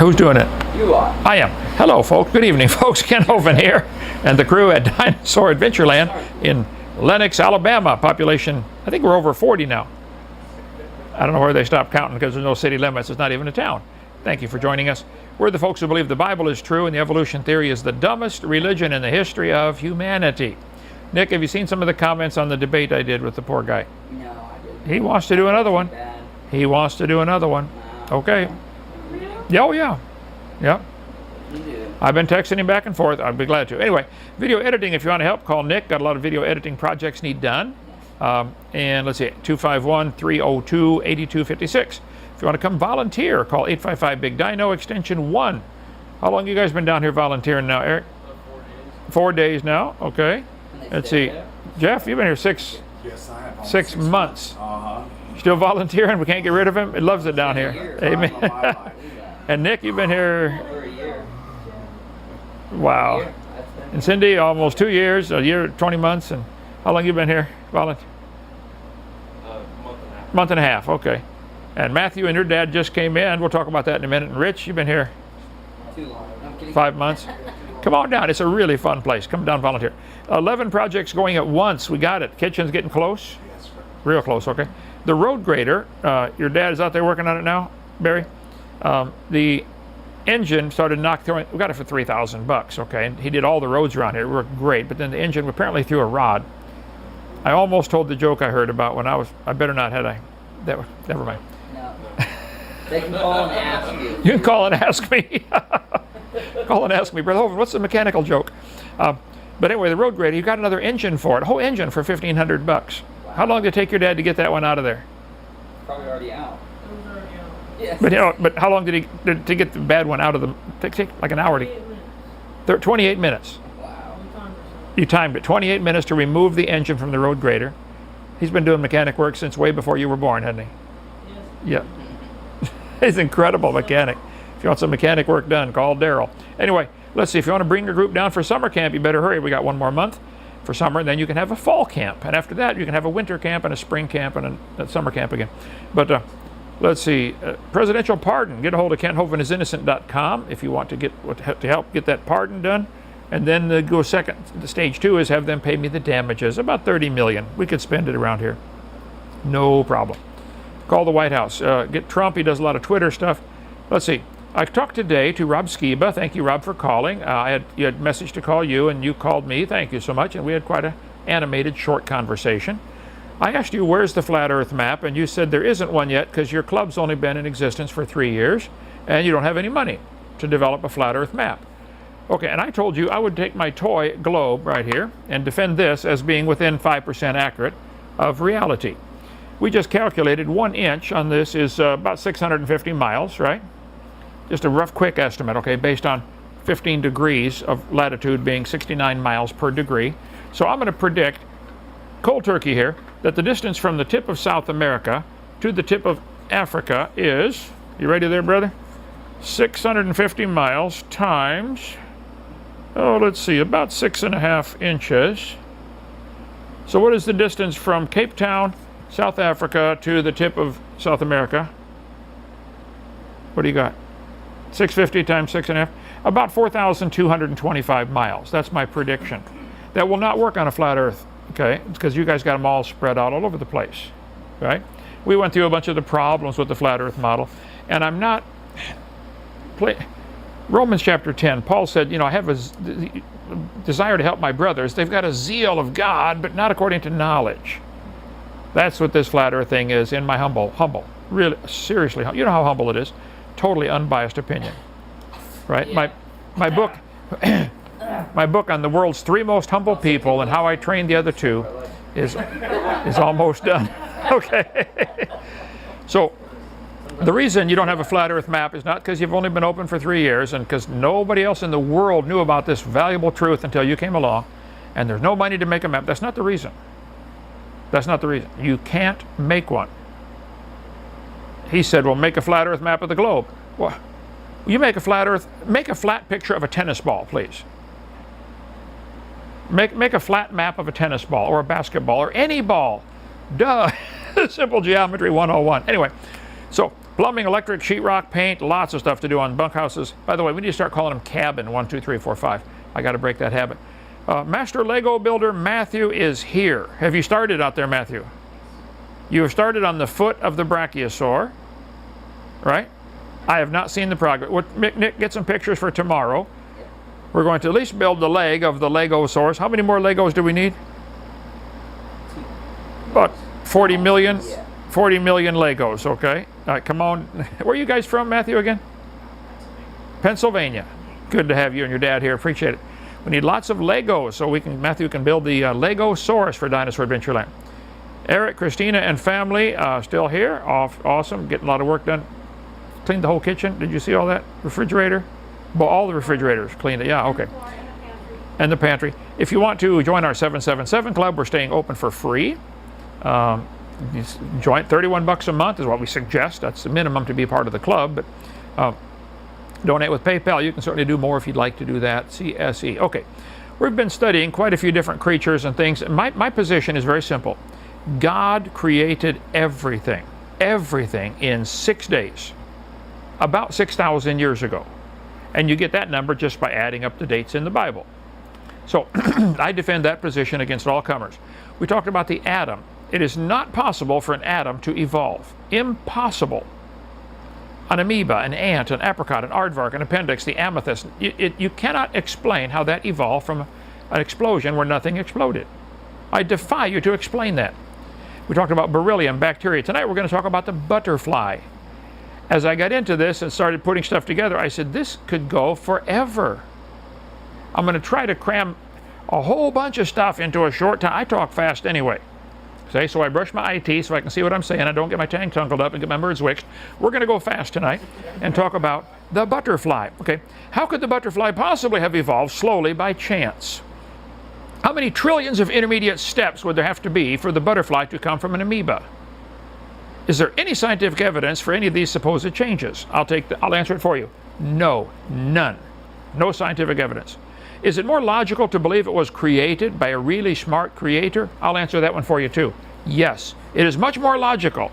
Who's doing it? You are. I am. Hello, folks. Good evening, folks. Kent Hovind here, and the crew at Dinosaur Adventureland in Lenox, Alabama. Population, I think we're over 40 now. I don't know where they stopped counting because there's no city limits. It's not even a town. Thank you for joining us. We're the folks who believe the Bible is true and the evolution theory is the dumbest religion in the history of humanity. Nick, have you seen some of the comments on the debate I did with the poor guy? No, I didn't. He wants to do another one. Bad. He wants to do another one. No. Okay. Yeah, oh yeah. Yeah. You do. I've been texting him back and forth. I'd be glad to. Anyway, video editing, if you want to help, call Nick. Got a lot of video editing projects need done. And let's see, 251-302-8256. If you want to come volunteer, call 855-BIG-DINO, extension 1. How long you guys been down here volunteering now, Eric? 4 days. 4 days now, okay. Let's see. Jeff, you've been here six Yes, months. Uh-huh. Still volunteering? We can't get rid of him? It loves it down here. Amen. Bye-bye. And Nick, you've been here, Over a year. wow. And Cindy, almost 2 years, a year, 20 months. And how long you been here? Month and a half. Month and a half, okay. And Matthew and your dad just came in. We'll talk about that in a minute. And Rich, you've been here Too long. I'm kidding. 5 months. Come on down. It's a really fun place. Come down, volunteer. 11 projects going at once. We got it. Kitchen's getting close. Yes, sir. Real close, okay. The road grader, your dad is out there working on it now, Barry. The engine started throwing, we got it for $3,000, okay. And he did all the roads around here. It worked great, but then the engine apparently threw a rod. I almost told the joke I heard about when I better not, had I? Never mind. No. They can call and ask you. You can call and ask me. Call and ask me, Brother Hovind, what's the mechanical joke? But anyway, the road grader, you got another engine for it, a whole engine for $1,500. Wow. How long did it take your dad to get that one out of there? Probably already out. Yes. But how long did to get the bad one out of the? Take like an hour to. 28 minutes. Wow. You timed it. 28 minutes to remove the engine from the road grader. He's been doing mechanic work since way before you were born, hasn't he? Yes. Yeah. He's an incredible mechanic. If you want some mechanic work done, call Daryl. Anyway, let's see. If you want to bring your group down for summer camp, you better hurry. We got one more month for summer, and then you can have a fall camp. And after that, you can have a winter camp and a spring camp and a summer camp again. But let's see. Presidential pardon. Get a hold of KentHovindIsInnocent.com if you want to help get that pardon done. And then go second. The stage 2 is have them pay me the damages. About $30 million. We could spend it around here. No problem. Call the White House. Get Trump. He does a lot of Twitter stuff. Let's see. I talked today to Rob Skiba. Thank you, Rob, for calling. You had a message to call you, and you called me. Thank you so much. And we had quite an animated, short conversation. I asked you, where's the flat Earth map? And you said there isn't one yet because your club's only been in existence for 3 years, and you don't have any money to develop a flat Earth map. Okay, and I told you I would take my toy globe right here and defend this as being within 5% accurate of reality. We just calculated 1 inch on this is about 650 miles, right? Just a rough, quick estimate, okay, based on 15 degrees of latitude being 69 miles per degree. So I'm going to predict, cold turkey here, that the distance from the tip of South America to the tip of Africa is, you ready there, brother? 650 miles times, oh, let's see, about 6.5 inches. So what is the distance from Cape Town, South Africa, to the tip of South America? What do you got? 650 times 6.5, about 4,225 miles. That's my prediction. That will not work on a flat Earth, okay? Because you guys got them all spread out all over the place, right? We went through a bunch of the problems with the flat Earth model, and I'm not. Romans chapter 10, Paul said, you know, I have a desire to help my brothers. They've got a zeal of God, but not according to knowledge. That's what this flat Earth thing is, in my humble, really, seriously, you know how humble it is. Totally unbiased opinion, right? Yeah. My book, my book on the world's 3 most humble people and how I trained the other 2 is almost done. Okay. So the reason you don't have a flat Earth map is not because you've only been open for 3 years and because nobody else in the world knew about this valuable truth until you came along, and there's no money to make a map. That's not the reason. That's not the reason. You can't make one. He said, well, make a flat Earth map of the globe. Well, you make a flat picture of a tennis ball, please. Make a flat map of a tennis ball or a basketball or any ball. Duh. Simple geometry 101. Anyway, so Plumbing, electric, sheetrock, paint, lots of stuff to do on bunkhouses. By the way, we need to start calling them cabin 1, 2, 3, 4, 5. I got to break that habit. Master Lego builder Matthew is here. Have you started out there, Matthew? You have started on the foot of the brachiosaur, right? I have not seen the progress. Nick, get some pictures for tomorrow. We're going to at least build the leg of the Legosaurus. How many more Legos do we need? About 40 million? 40 million Legos, okay. All right, come on. Where are you guys from, Matthew, again? Pennsylvania. Good to have you and your dad here. Appreciate it. We need lots of Legos so Matthew can build the Legosaurus for Dinosaur Adventureland. Eric, Christina, and family still here. Awesome. Getting a lot of work done. Cleaned the whole kitchen. Did you see all that? Refrigerator? Well, all the refrigerators cleaned it. Yeah, okay. And the pantry. If you want to join our 777 club, we're staying open for free. Join $31 a month is what we suggest. That's the minimum to be part of the club. But donate with PayPal. You can certainly do more if you'd like to do that. CSE. Okay. We've been studying quite a few different creatures and things. My position is very simple. God created everything in 6 days, about 6,000 years ago. And you get that number just by adding up the dates in the Bible. So I defend that position against all comers. We talked about the atom. It is not possible for an atom to evolve. Impossible. An amoeba, an ant, an apricot, an aardvark, an appendix, the amethyst. You cannot explain how that evolved from an explosion where nothing exploded. I defy you to explain that. We talked about beryllium, bacteria. Tonight we're going to talk about the butterfly. As I got into this and started putting stuff together, I said, this could go forever. I'm going to try to cram a whole bunch of stuff into a short time. I talk fast anyway. See, so I brush my eye teeth so I can see what I'm saying. I don't get my tongue tangled up and get my words wixed. We're going to go fast tonight and talk about the butterfly. Okay, how could the butterfly possibly have evolved slowly by chance? How many trillions of intermediate steps would there have to be for the butterfly to come from an amoeba? Is there any scientific evidence for any of these supposed changes? I'll answer it for you. No, none. No scientific evidence. Is it more logical to believe it was created by a really smart creator? I'll answer that one for you too. Yes, it is much more logical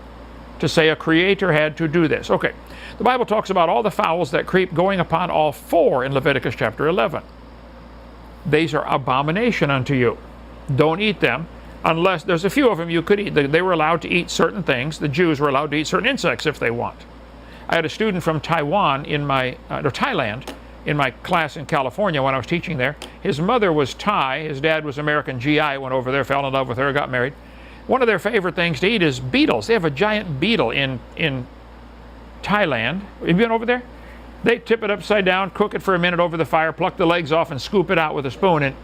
to say a creator had to do this. Okay, the Bible talks about all the fowls that creep going upon all four in Leviticus chapter 11. These are abomination unto you. Don't eat them unless there's a few of them you could eat. They were allowed to eat certain things. The Jews were allowed to eat certain insects if they want. I had a student from Thailand in my class in California when I was teaching there. His mother was Thai. His dad was American GI. Went over there, fell in love with her, got married. One of their favorite things to eat is beetles. They have a giant beetle in Thailand. Have you been over there? They tip it upside down, cook it for a minute over the fire, pluck the legs off, and scoop it out with a spoon. And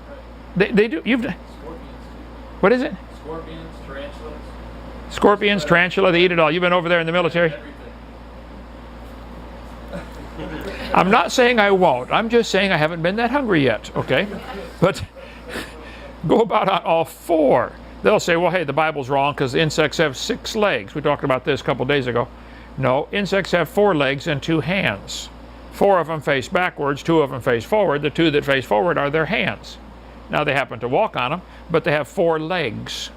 they do. What is it? Scorpions, tarantulas. Scorpions, tarantula. They eat it all. You've been over there in the military. I'm not saying I won't. I'm just saying I haven't been that hungry yet. Okay, but go about on all four. They'll say, well, hey, the Bible's wrong because insects have 6 legs. We talked about this a couple days ago. No, insects have 4 legs and 2 hands. 4 of them face backwards, 2 of them face forward. The 2 that face forward are their hands. Now they happen to walk on them, but they have 4 legs,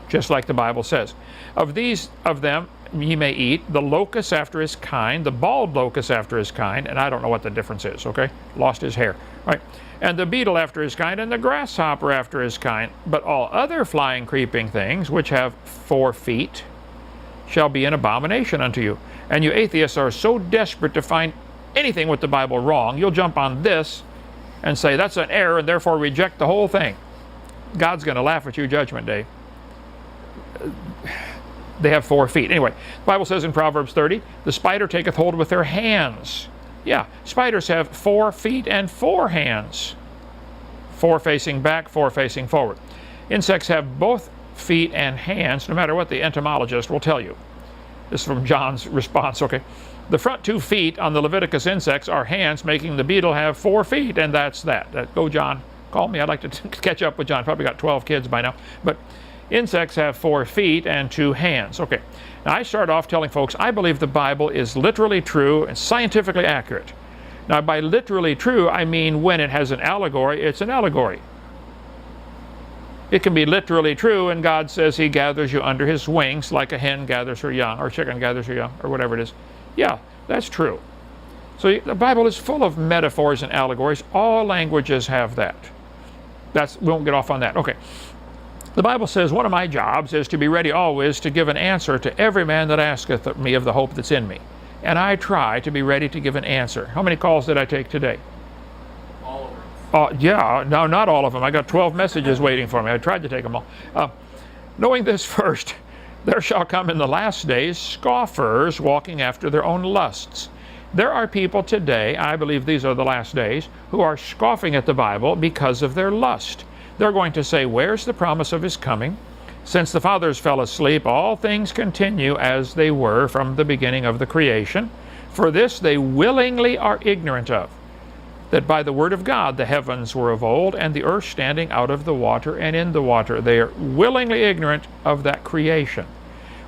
just like the Bible says. Of them, ye may eat the locust after his kind, the bald locust after his kind, and I don't know what the difference is, okay? Lost his hair, right? And the beetle after his kind, and the grasshopper after his kind. But all other flying, creeping things, which have 4 feet, shall be an abomination unto you. And you atheists are so desperate to find anything with the Bible wrong, you'll jump on this and say that's an error and therefore reject the whole thing. God's going to laugh at you Judgment Day. They have 4 feet. Anyway, the Bible says in Proverbs 30, the spider taketh hold with her hands. Yeah, spiders have 4 feet and 4 hands. 4 facing back, 4 facing forward. Insects have both feet and hands, no matter what the entomologist will tell you. This is from John's response, okay. The front 2 feet on the Leviticus insects are hands, making the beetle have 4 feet, and that's that. Go, John. Call me. I'd like to catch up with John. Probably got 12 kids by now. But insects have 4 feet and 2 hands. Okay. Now, I start off telling folks I believe the Bible is literally true and scientifically accurate. Now, by literally true, I mean when it has an allegory, it's an allegory. It can be literally true, and God says he gathers you under his wings like a hen gathers her young, or a chicken gathers her young, or whatever it is. Yeah, that's true. So the Bible is full of metaphors and allegories. All languages have that. We won't get off on that. Okay. The Bible says, one of my jobs is to be ready always to give an answer to every man that asketh me of the hope that's in me. And I try to be ready to give an answer. How many calls did I take today? All of them. Yeah, no, not all of them. I got 12 messages waiting for me. I tried to take them all. Knowing this first, there shall come in the last days scoffers walking after their own lusts. There are people today, I believe these are the last days, who are scoffing at the Bible because of their lust. They're going to say, where's the promise of his coming? Since the fathers fell asleep, all things continue as they were from the beginning of the creation. For this they willingly are ignorant of, that by the word of God the heavens were of old, and the earth standing out of the water and in the water. They are willingly ignorant of that creation,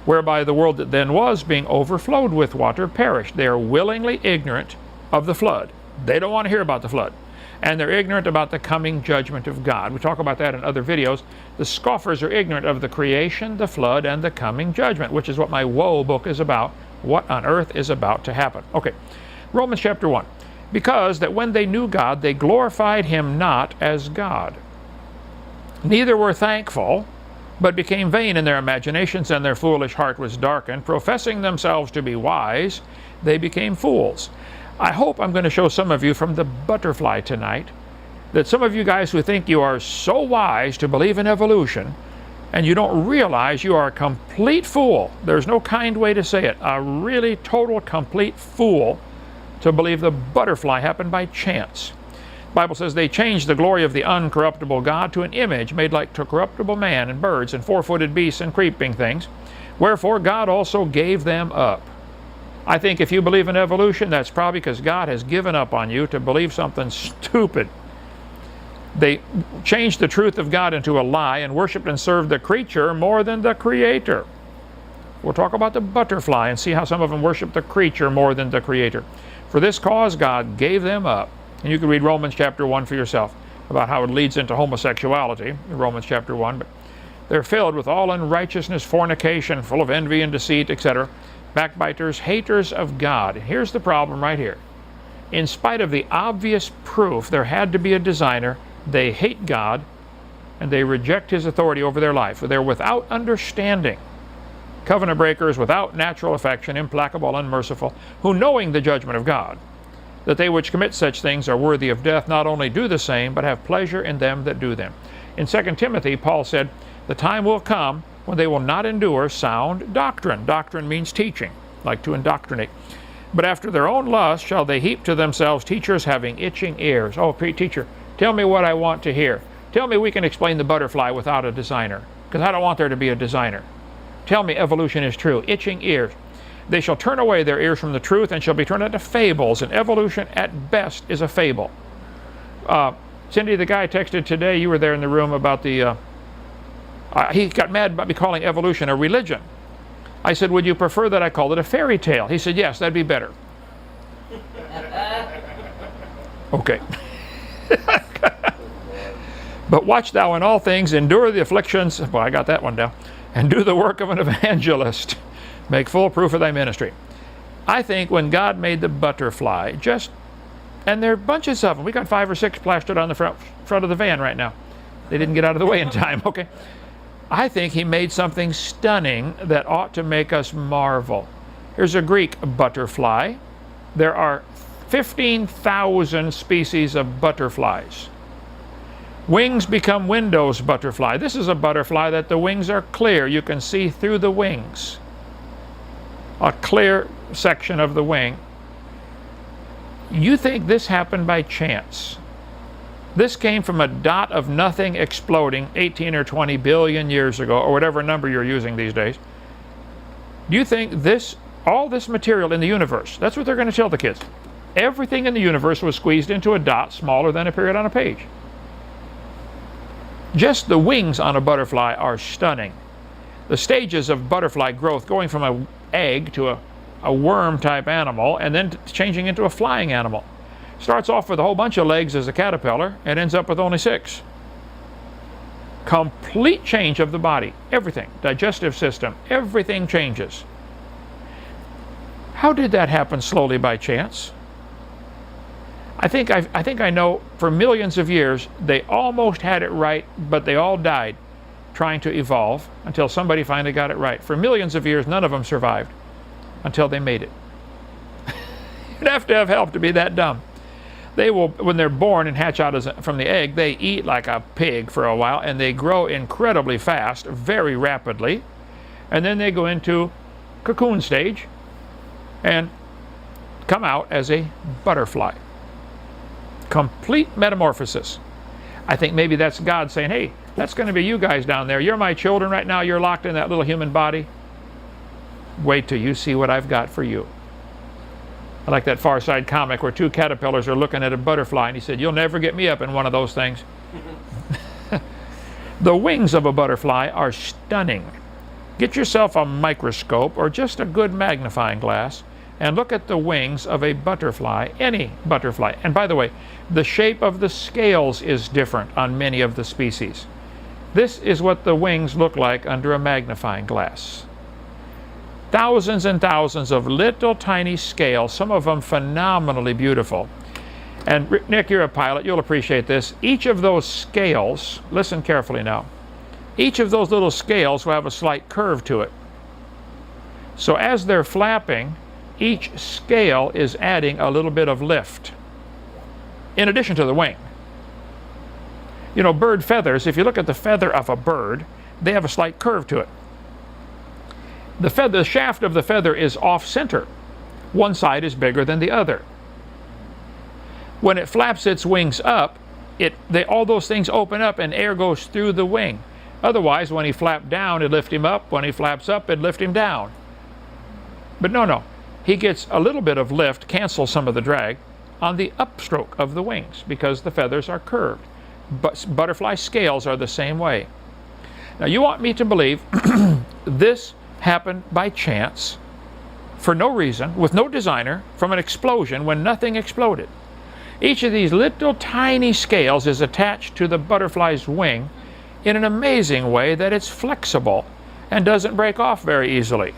whereby the world that then was, being overflowed with water, perished. They are willingly ignorant of the flood. They don't want to hear about the flood. And they're ignorant about the coming judgment of God. We talk about that in other videos. The scoffers are ignorant of the creation, the flood, and the coming judgment, which is what my woe book is about. What on earth is about to happen? Okay, Romans chapter 1. Because that when they knew God, they glorified him not as God. Neither were thankful, but became vain in their imaginations, and their foolish heart was darkened. Professing themselves to be wise, they became fools. I hope I'm going to show some of you from the butterfly tonight that some of you guys who think you are so wise to believe in evolution, and you don't realize you are a complete fool. There's no kind way to say it. A really total complete fool to believe the butterfly happened by chance. The Bible says they changed the glory of the uncorruptible God to an image made like to corruptible man and birds and four-footed beasts and creeping things. Wherefore God also gave them up. I think if you believe in evolution, that's probably because God has given up on you to believe something stupid. They changed the truth of God into a lie and worshiped and served the creature more than the Creator. We'll talk about the butterfly and see how some of them worship the creature more than the Creator. For this cause God gave them up. And you can read Romans chapter 1 for yourself about how it leads into homosexuality in Romans chapter 1. But they're filled with all unrighteousness, fornication, full of envy and deceit, etc., backbiters, haters of God. Here's the problem right here. In spite of the obvious proof there had to be a designer, they hate God and they reject his authority over their life. They're without understanding, covenant breakers, without natural affection, implacable, unmerciful, who knowing the judgment of God, that they which commit such things are worthy of death, not only do the same, but have pleasure in them that do them. In 2 Timothy, Paul said, the time will come when they will not endure sound doctrine. Doctrine means teaching, like to indoctrinate. But after their own lust shall they heap to themselves teachers having itching ears. Oh, teacher, tell me what I want to hear. Tell me we can explain the butterfly without a designer, because I don't want there to be a designer. Tell me evolution is true. Itching ears. They shall turn away their ears from the truth and shall be turned into fables, and evolution at best is a fable. Cindy, the guy texted today, you were there in the room, about the he got mad about me calling evolution a religion. I said, would you prefer that I called it a fairy tale? He said, yes, that'd be better. Okay. But watch thou in all things, endure the afflictions, well, I got that one down, and do the work of an evangelist. Make full proof of thy ministry. I think when God made the butterfly, and there are bunches of them. We got 5 or 6 plastered on the front of the van right now. They didn't get out of the way in time, okay? I think he made something stunning that ought to make us marvel. Here's a Greek butterfly. There are 15,000 species of butterflies. Wings become windows butterfly. This is a butterfly that the wings are clear. You can see through the wings. A clear section of the wing. You think this happened by chance? This came from a dot of nothing exploding 18 or 20 billion years ago, or whatever number you're using these days. Do you think all this material in the universe, that's what they're going to tell the kids. Everything in the universe was squeezed into a dot smaller than a period on a page. Just the wings on a butterfly are stunning. The stages of butterfly growth, going from an egg to a worm type animal and then changing into a flying animal. Starts off with a whole bunch of legs as a caterpillar and ends up with only 6. Complete change of the body. Everything. Digestive system. Everything changes. How did that happen slowly by chance? I think I know for millions of years they almost had it right, but they all died trying to evolve until somebody finally got it right. For millions of years, none of them survived until they made it. You'd have to have help to be that dumb. They will, when they're born and hatch out from the egg, they eat like a pig for a while, and they grow incredibly fast, very rapidly, and then they go into cocoon stage and come out as a butterfly. Complete metamorphosis. I think maybe that's God saying, hey, that's going to be you guys down there. You're my children right now. You're locked in that little human body. Wait till you see what I've got for you. I like that Far Side comic where two caterpillars are looking at a butterfly, and he said, you'll never get me up in one of those things. The wings of a butterfly are stunning. Get yourself a microscope or just a good magnifying glass and look at the wings of a butterfly, any butterfly. And by the way, the shape of the scales is different on many of the species. This is what the wings look like under a magnifying glass. Thousands and thousands of little tiny scales, some of them phenomenally beautiful. And Nick, you're a pilot, you'll appreciate this. Each of those scales, listen carefully now, each of those little scales will have a slight curve to it. So as they're flapping, each scale is adding a little bit of lift, in addition to the wing. You know, bird feathers, if you look at the feather of a bird, they have a slight curve to it. The shaft of the feather is off-center. One side is bigger than the other. When it flaps its wings up, all those things open up and air goes through the wing. Otherwise, when he flapped down, it'd lift him up. When he flaps up, it'd lift him down. But no. He gets a little bit of lift, cancels some of the drag, on the upstroke of the wings because the feathers are curved. But butterfly scales are the same way. Now, you want me to believe this happened by chance, for no reason, with no designer, from an explosion when nothing exploded. Each of these little tiny scales is attached to the butterfly's wing in an amazing way that it's flexible and doesn't break off very easily.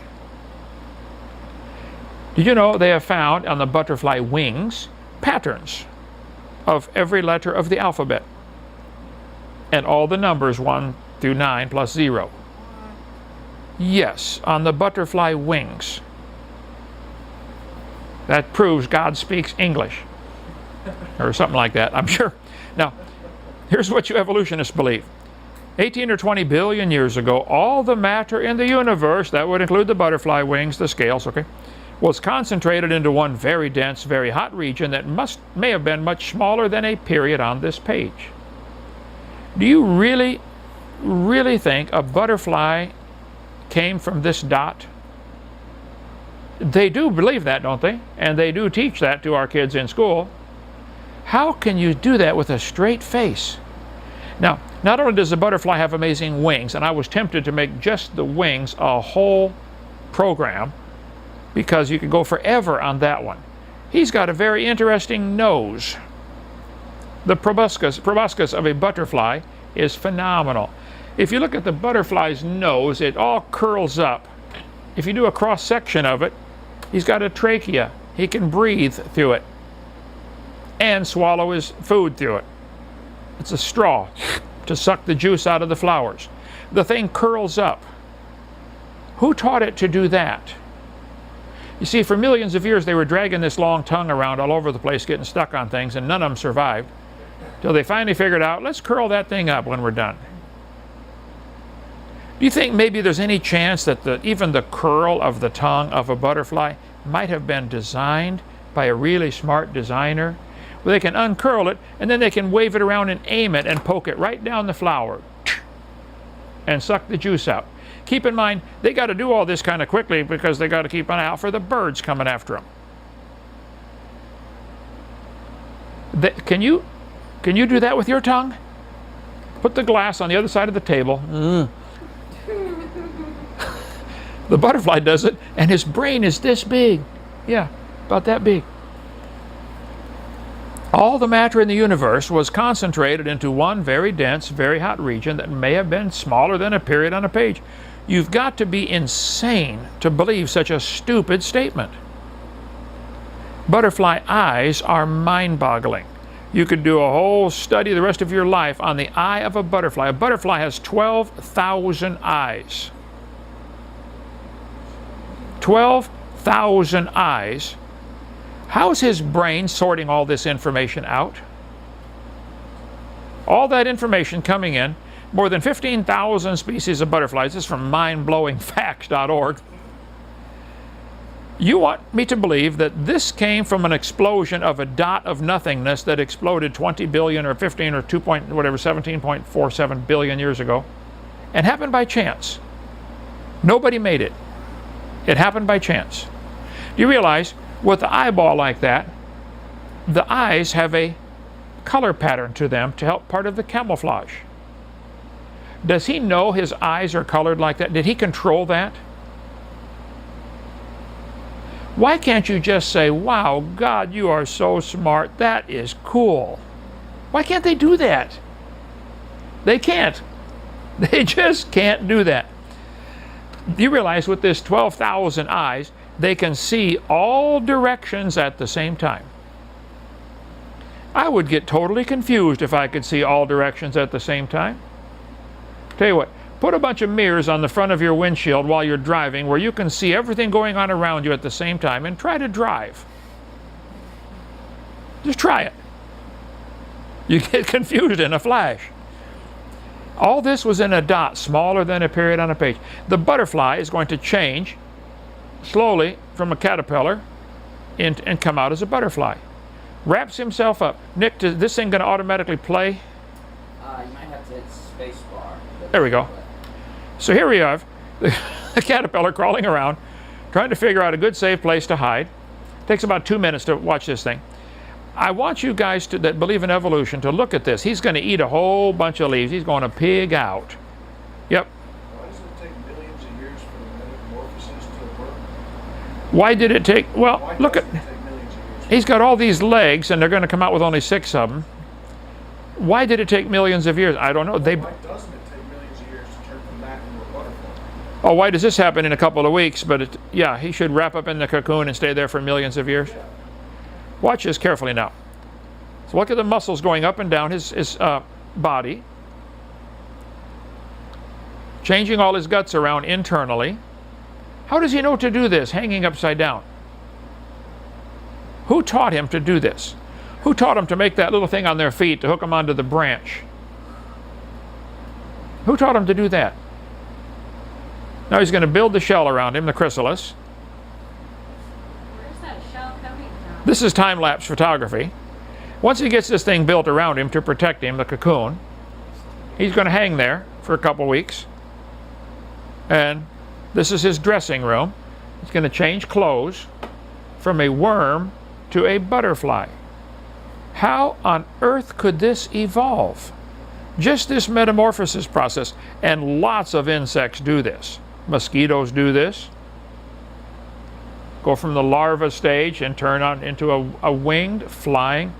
Did you know they have found on the butterfly wings patterns of every letter of the alphabet and all the numbers 1 through 9 plus 0? Yes, on the butterfly wings. That proves God speaks English, or something like that, I'm sure. Now, here's what you evolutionists believe. 18 or 20 billion years ago, all the matter in the universe, that would include the butterfly wings, the scales, okay, was concentrated into one very dense, very hot region that may have been much smaller than a period on this page. Do you really, really think a butterfly came from this dot? They do believe that, don't they? And they do teach that to our kids in school. How can you do that with a straight face? Now, not only does the butterfly have amazing wings, and I was tempted to make just the wings a whole program because you could go forever on that one. He's got a very interesting nose. The proboscis of a butterfly is phenomenal. If you look at the butterfly's nose, it all curls up. If you do a cross-section of it, he's got a trachea. He can breathe through it and swallow his food through it. It's a straw to suck the juice out of the flowers. The thing curls up. Who taught it to do that? You see, for millions of years, they were dragging this long tongue around all over the place, getting stuck on things, and none of them survived, till they finally figured out, let's curl that thing up when we're done. Do you think maybe there's any chance that even the curl of the tongue of a butterfly might have been designed by a really smart designer? Where they can uncurl it, and then they can wave it around and aim it and poke it right down the flower and suck the juice out. Keep in mind, they got to do all this kind of quickly because they got to keep an eye out for the birds coming after them. Can you do that with your tongue? Put the glass on the other side of the table. The butterfly does it, and his brain is this big. Yeah, about that big. All the matter in the universe was concentrated into one very dense, very hot region that may have been smaller than a period on a page. You've got to be insane to believe such a stupid statement. Butterfly eyes are mind-boggling. You could do a whole study the rest of your life on the eye of a butterfly. A butterfly has 12,000 eyes. 12,000 eyes. How's his brain sorting all this information out? All that information coming in, more than 15,000 species of butterflies. This is from mindblowingfacts.org. You want me to believe that this came from an explosion of a dot of nothingness that exploded 20 billion or 15 or 2 point, whatever, 17.47 billion years ago, and happened by chance. Nobody made it. It happened by chance. Do you realize with the eyeball like that, the eyes have a color pattern to them to help part of the camouflage? Does he know his eyes are colored like that? Did he control that? Why can't you just say, wow, God, you are so smart. That is cool. Why can't they do that? They can't. They just can't do that. Do you realize with this 12,000 eyes, they can see all directions at the same time? I would get totally confused if I could see all directions at the same time. Tell you what, put a bunch of mirrors on the front of your windshield while you're driving where you can see everything going on around you at the same time, and try to drive. Just try it. You get confused in a flash. All this was in a dot, smaller than a period on a page. The butterfly is going to change slowly from a caterpillar and come out as a butterfly. Wraps himself up. Nick, is this thing going to automatically play? You might have to hit space bar. There we go. So here we have the caterpillar crawling around, trying to figure out a good safe place to hide. Takes about 2 minutes to watch this thing. I want you guys that believe in evolution to look at this. He's going to eat a whole bunch of leaves. He's going to pig out. Yep. Why does it take millions of years for the metamorphosis to work? Why did it take? Well, Why look at. doesn't it take millions of years? He's got all these legs, and they're going to come out with only 6 of them. Why did it take millions of years? I don't know. Why doesn't it take millions of years to turn from that into a butterfly? Oh, why does this happen in a couple of weeks? But yeah, he should wrap up in the cocoon and stay there for millions of years. Yeah. Watch this carefully now. So look at the muscles going up and down his body, changing all his guts around internally. How does he know to do this, hanging upside down? Who taught him to do this? Who taught him to make that little thing on their feet to hook them onto the branch? Who taught him to do that? Now he's going to build the shell around him, the chrysalis. Where's that shell coming from? This is time-lapse photography. Once he gets this thing built around him to protect him, the cocoon, he's going to hang there for a couple weeks. And this is his dressing room. He's going to change clothes from a worm to a butterfly. How on earth could this evolve? Just this metamorphosis process, and lots of insects do this. Mosquitoes do this. Go from the larva stage and turn on into a winged flying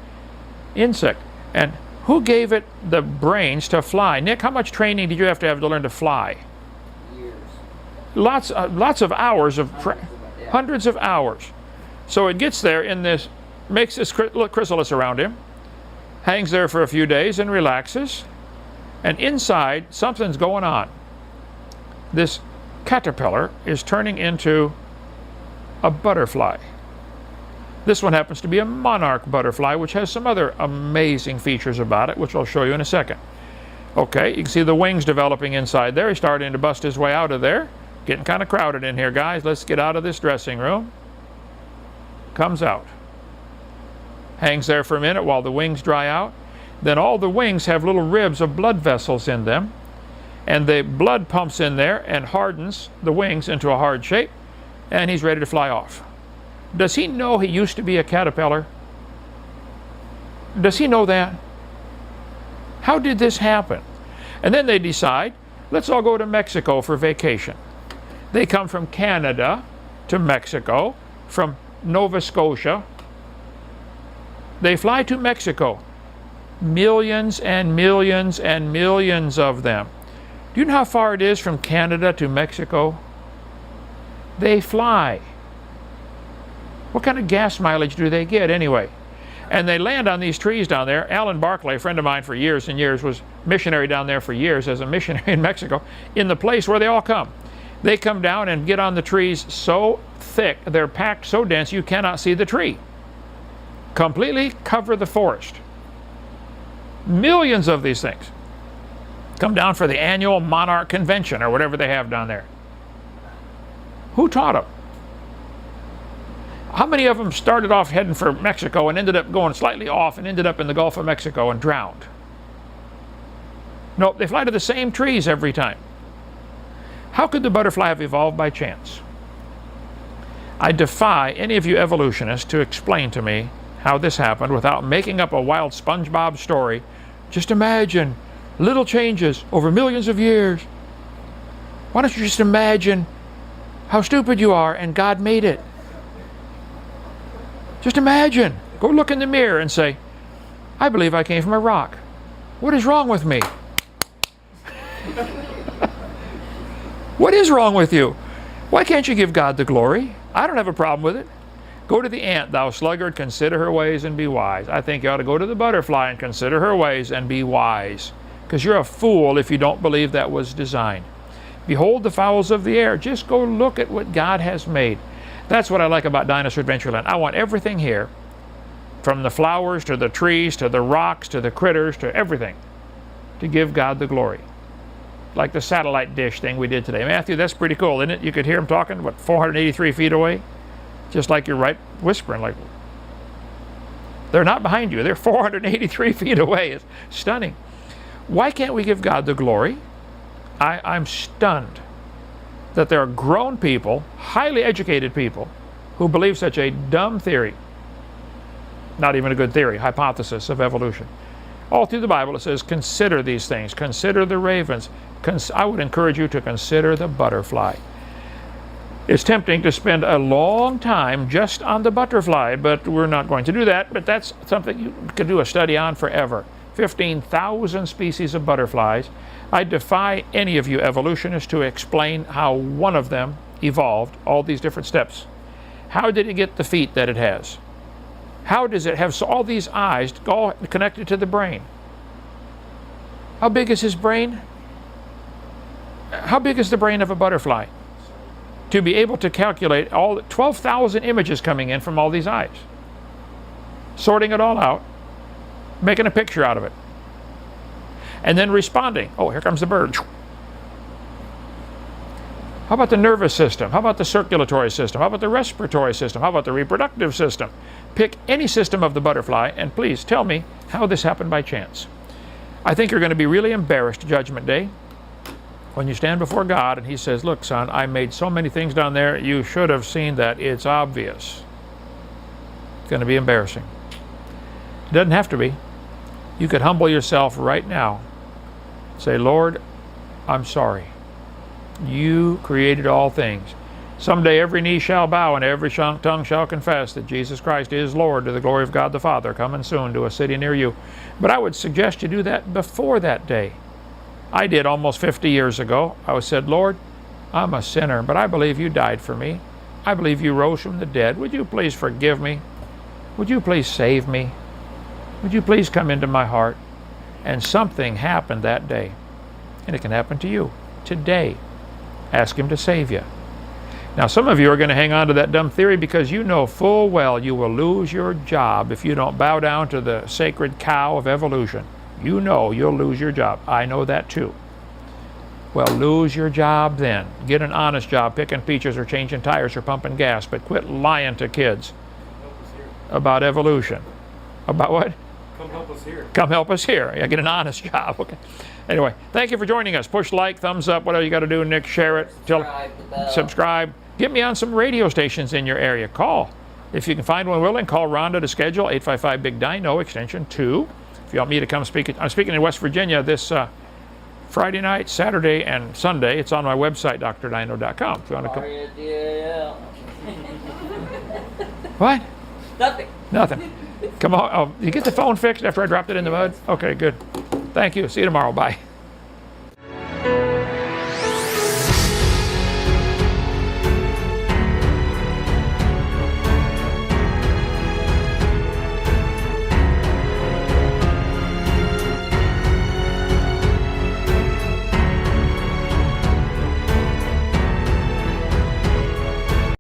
insect. And who gave it the brains to fly? Nick, how much training did you have to learn to fly? Years. Lots of hours of Yeah. hundreds of hours. So it gets there in this, makes this chrysalis around him, hangs there for a few days and relaxes, and inside something's going on. This caterpillar is turning into a butterfly. This one happens to be a monarch butterfly, which has some other amazing features about it, which I'll show you in a second. Okay, you can see the wings developing inside there. He's starting to bust his way out of there. Getting kind of crowded in here, guys. Let's get out of this dressing room. Comes out. Hangs there for a minute while the wings dry out. Then all the wings have little ribs of blood vessels in them. And the blood pumps in there and hardens the wings into a hard shape. And he's ready to fly off. Does he know he used to be a caterpillar? Does he know that? How did this happen? And then they decide, let's all go to Mexico for vacation. They come from Canada to Mexico, from Nova Scotia. They fly to Mexico. Millions and millions and millions of them. Do you know how far it is from Canada to Mexico? They fly. What kind of gas mileage do they get anyway? And they land on these trees down there. Alan Barclay, a friend of mine for years and years, was missionary down there for years as a missionary in Mexico, in the place where they all come. They come down and get on the trees so thick, they're packed so dense you cannot see the tree. Completely cover the forest. Millions of these things come down for the annual monarch convention or whatever they have down there. Who taught them? How many of them started off heading for Mexico and ended up going slightly off and ended up in the Gulf of Mexico and drowned? Nope, they fly to the same trees every time. How could the butterfly have evolved by chance? I defy any of you evolutionists to explain to me how this happened without making up a wild SpongeBob story. Just imagine little changes over millions of years. Why don't you just imagine how stupid you are and God made it? Just imagine. Go look in the mirror and say, I believe I came from a rock. What is wrong with me? What is wrong with you? Why can't you give God the glory? I don't have a problem with it. Go to the ant, thou sluggard, consider her ways and be wise. I think you ought to go to the butterfly and consider her ways and be wise. Because you're a fool if you don't believe that was designed. Behold the fowls of the air. Just go look at what God has made. That's what I like about Dinosaur Adventureland. I want everything here, from the flowers to the trees to the rocks to the critters to everything, to give God the glory. Like the satellite dish thing we did today. Matthew, that's pretty cool, isn't it? You could hear them talking, what, 483 feet away? Just like you're right whispering. Like, they're not behind you. They're 483 feet away. It's stunning. Why can't we give God the glory? I'm stunned that there are grown people, highly educated people, who believe such a dumb theory. Not even a good theory, hypothesis of evolution. All through the Bible it says, consider these things, consider the ravens. I would encourage you to consider the butterfly. It's tempting to spend a long time just on the butterfly, but we're not going to do that. But that's something you could do a study on forever. 15,000 species of butterflies. I defy any of you evolutionists to explain how one of them evolved, all these different steps. How did it get the feet that it has? How does it have all these eyes all connected to the brain? How big is his brain? How big is the brain of a butterfly? To be able to calculate all 12,000 images coming in from all these eyes, sorting it all out, making a picture out of it, and then responding. Oh, here comes the bird. How about the nervous system? How about the circulatory system? How about the respiratory system? How about the reproductive system? Pick any system of the butterfly and please tell me how this happened by chance. I think you're going to be really embarrassed Judgment Day when you stand before God and He says, look, son, I made so many things down there. You should have seen that. It's obvious. It's going to be embarrassing. It doesn't have to be. You could humble yourself right now. Say, Lord, I'm sorry. You created all things. Someday every knee shall bow and every tongue shall confess that Jesus Christ is Lord, to the glory of God the Father, coming soon to a city near you. But I would suggest you do that before that day. I did almost 50 years ago. I said, Lord, I'm a sinner, but I believe you died for me. I believe you rose from the dead. Would you please forgive me? Would you please save me? Would you please come into my heart? And something happened that day. And it can happen to you today. Ask Him to save you. Now, some of you are going to hang on to that dumb theory because you know full well you will lose your job if you don't bow down to the sacred cow of evolution. You know you'll lose your job. I know that too. Well, lose your job then. Get an honest job picking peaches or changing tires or pumping gas, but quit lying to kids about evolution. About what? Come help us here. Come help us here. Yeah, get an honest job. Okay. Anyway, thank you for joining us. Push like, thumbs up, whatever you got to do, Nick. Share it. Subscribe. Get me on some radio stations in your area. Call. If you can find one willing, call Rhonda to schedule, 855-BIG-DINO, extension 2. If you want me to come speak, I'm speaking in West Virginia this Friday night, Saturday, and Sunday. It's on my website, drdino.com. If you want to come. What? Nothing. Nothing. Come on. Oh, you get the phone fixed after I dropped it in the mud? Okay, good. Thank you. See you tomorrow. Bye.